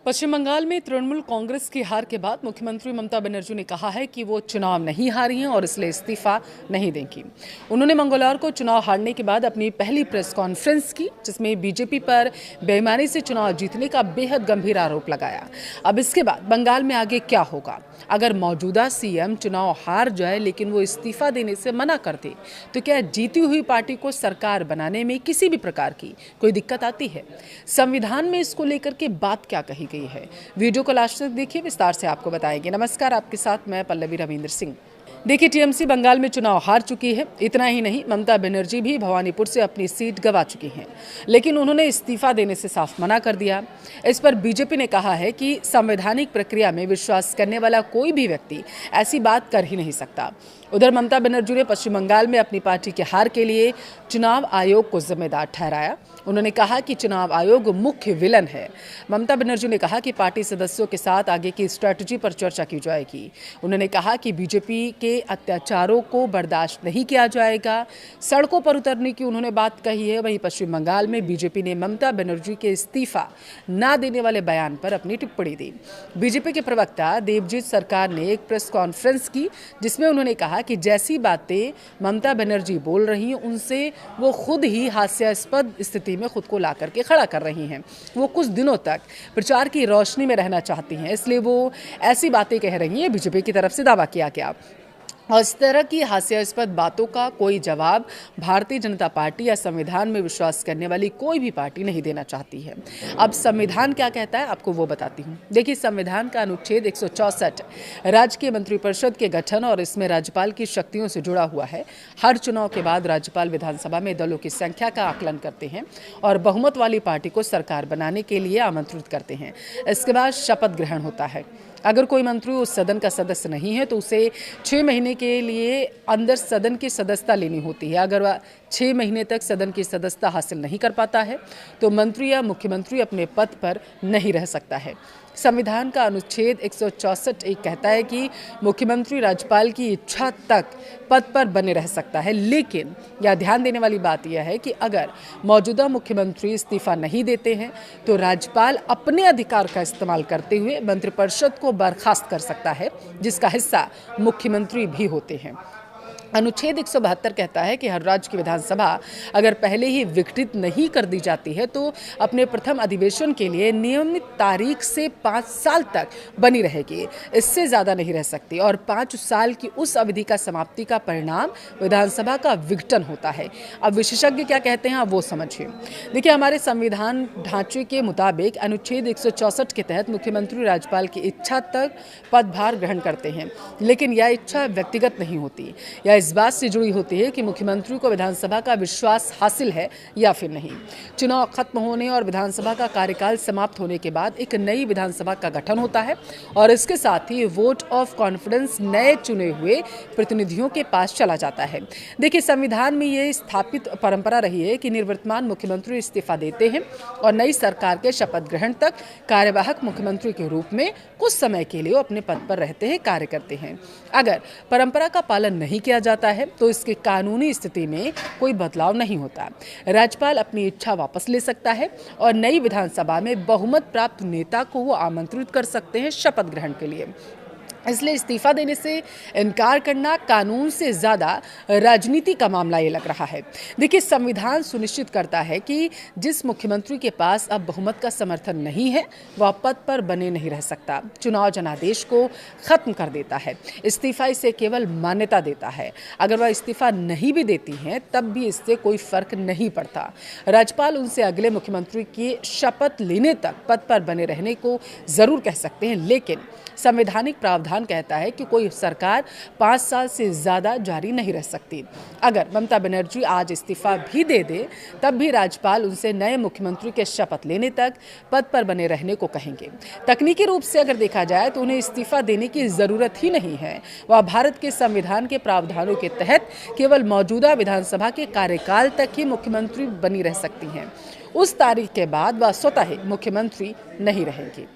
पश्चिम बंगाल में तृणमूल कांग्रेस की हार के बाद मुख्यमंत्री ममता बनर्जी ने कहा है कि वो चुनाव नहीं हारी हैं और इसलिए इस्तीफा नहीं देंगी। उन्होंने मंगलवार को चुनाव हारने के बाद अपनी पहली प्रेस कॉन्फ्रेंस की, जिसमें बीजेपी पर बेईमानी से चुनाव जीतने का बेहद गंभीर आरोप लगाया। अब इसके बाद बंगाल में आगे क्या होगा? अगर मौजूदा सीएम चुनाव हार जाए लेकिन वो इस्तीफा देने से मना कर दे, तो क्या जीती हुई पार्टी को सरकार बनाने में किसी भी प्रकार की कोई दिक्कत आती है? संविधान में इसको लेकर के बात क्या कही गई है? वीडियो को लास्ट तक देखिए, विस्तार से आपको बताएंगे। नमस्कार, आपके साथ मैं पल्लवी रविंद्र सिंह। देखिए, टीएमसी बंगाल में चुनाव हार चुकी है। इतना ही नहीं, ममता बनर्जी भी भवानीपुर से अपनी सीट गंवा चुकी हैं, लेकिन उन्होंने इस्तीफा देने से साफ मना कर दिया। इस पर बीजेपी ने कहा है कि संवैधानिक प्रक्रिया में विश्वास करने वाला कोई भी व्यक्ति ऐसी बात कर ही नहीं सकता। उधर ममता बनर्जी ने पश्चिम बंगाल में अपनी पार्टी के हार के लिए चुनाव आयोग को जिम्मेदार ठहराया। उन्होंने कहा कि चुनाव आयोग मुख्य विलन है। ममता बनर्जी ने कहा कि पार्टी सदस्यों के साथ आगे की स्ट्रैटेजी पर चर्चा की जाएगी। उन्होंने कहा कि बीजेपी के अत्याचारों को बर्दाश्त नहीं किया जाएगा। सड़कों पर उतरने की उन्होंने बात कही है। वहीं पश्चिम बंगाल में बीजेपी ने ममता बनर्जी के इस्तीफा न देने वाले बयान पर अपनी टिप्पणी दी। बीजेपी के प्रवक्ता देवजीत सरकार ने एक प्रेस कॉन्फ्रेंस की, जिसमें उन्होंने कहा कि जैसी बातें ममता बनर्जी बोल रही हैं, उनसे वो खुद ही हास्यास्पद स्थिति में खुद को ला करके खड़ा कर रही हैं। वो कुछ दिनों तक प्रचार की रोशनी में रहना चाहती हैं, इसलिए वो ऐसी बातें कह रही हैं। बीजेपी की तरफ से दावा किया गया और इस तरह की हास्यास्पद बातों का कोई जवाब भारतीय जनता पार्टी या संविधान में विश्वास करने वाली कोई भी पार्टी नहीं देना चाहती है। अब संविधान क्या कहता है, आपको वो बताती हूँ। देखिए, संविधान का अनुच्छेद 164 राज्य के मंत्रिपरिषद के गठन और इसमें राज्यपाल की शक्तियों से जुड़ा हुआ है। हर चुनाव के बाद राज्यपाल विधानसभा में दलों की संख्या का आकलन करते हैं और बहुमत वाली पार्टी को सरकार बनाने के लिए आमंत्रित करते हैं। इसके बाद शपथ ग्रहण होता है। अगर कोई मंत्री उस सदन का सदस्य नहीं है तो उसे 6 महीने के लिए अंदर सदन की सदस्यता लेनी होती है। अगर वह 6 महीने तक सदन की सदस्यता हासिल नहीं कर पाता है तो मंत्री या मुख्यमंत्री अपने पद पर नहीं रह सकता है। संविधान का अनुच्छेद 164 एक कहता है कि मुख्यमंत्री राज्यपाल की इच्छा तक पद पर बने रह सकता है, लेकिन यह ध्यान देने वाली बात यह है कि अगर मौजूदा मुख्यमंत्री इस्तीफा नहीं देते हैं तो राज्यपाल अपने अधिकार का इस्तेमाल करते हुए मंत्रिपरिषद को बर्खास्त कर सकता है, जिसका हिस्सा मुख्यमंत्री भी होते हैं। अनुच्छेद 172 कहता है कि हर राज्य की विधानसभा अगर पहले ही विघटित नहीं कर दी जाती है तो अपने प्रथम अधिवेशन के लिए नियमित तारीख से 5 साल तक बनी रहेगी, इससे ज़्यादा नहीं रह सकती। और 5 साल की उस अवधि का समाप्ति का परिणाम विधानसभा का विघटन होता है। अब विशेषज्ञ क्या कहते हैं, आप वो समझिए। देखिए, हमारे संविधान ढांचे के मुताबिक अनुच्छेद 164 के तहत मुख्यमंत्री राज्यपाल की इच्छा तक पदभार ग्रहण करते हैं, लेकिन यह इच्छा व्यक्तिगत नहीं होती। यह इस बात से जुड़ी होती है कि मुख्यमंत्री को विधानसभा का विश्वास हासिल है या फिर नहीं। चुनाव खत्म होने और विधानसभा का कार्यकाल समाप्त होने के बाद एक नई विधानसभा का गठन होता है और इसके साथ ही वोट ऑफ कॉन्फिडेंस नए चुने हुए प्रतिनिधियों के पास चला जाता है। देखिए, संविधान में ये स्थापित परंपरा रही है कि निवर्तमान मुख्यमंत्री इस्तीफा देते हैं और नई सरकार के शपथ ग्रहण तक कार्यवाहक मुख्यमंत्री के रूप में कुछ समय के लिए अपने पद पर रहते हैं, कार्य करते हैं। अगर परंपरा का पालन नहीं किया जाता है तो इसकी कानूनी स्थिति में कोई बदलाव नहीं होता। राज्यपाल अपनी इच्छा वापस ले सकता है और नई विधानसभा में बहुमत प्राप्त नेता को वो आमंत्रित कर सकते हैं शपथ ग्रहण के लिए। इसलिए इस्तीफा देने से इनकार करना कानून से ज़्यादा राजनीति का मामला ये लग रहा है। देखिए, संविधान सुनिश्चित करता है कि जिस मुख्यमंत्री के पास अब बहुमत का समर्थन नहीं है वह पद पर बने नहीं रह सकता। चुनाव जनादेश को खत्म कर देता है। इस्तीफा इसे केवल मान्यता देता है। अगर वह इस्तीफा नहीं भी देती हैं तब भी इससे कोई फर्क नहीं पड़ता। राज्यपाल उनसे अगले मुख्यमंत्री की शपथ लेने तक पद पर बने रहने को जरूर कह सकते हैं, लेकिन संवैधानिक प्रावधान कहता है कि कोई सरकार 5 साल से ज़्यादा जारी नहीं रह सकती। अगर ममता बनर्जी आज इस्तीफा भी दे दे तब भी राज्यपाल उनसे नए मुख्यमंत्री के शपथ लेने तक पद पर बने रहने को कहेंगे। तकनीकी रूप से अगर देखा जाए तो उन्हें इस्तीफा देने की ज़रूरत ही नहीं है। वह भारत के संविधान के प्रावधानों के तहत केवल मौजूदा विधानसभा के कार्यकाल तक ही मुख्यमंत्री बनी रह सकती हैं। उस तारीख के बाद वह स्वतः ही मुख्यमंत्री नहीं रहेंगी।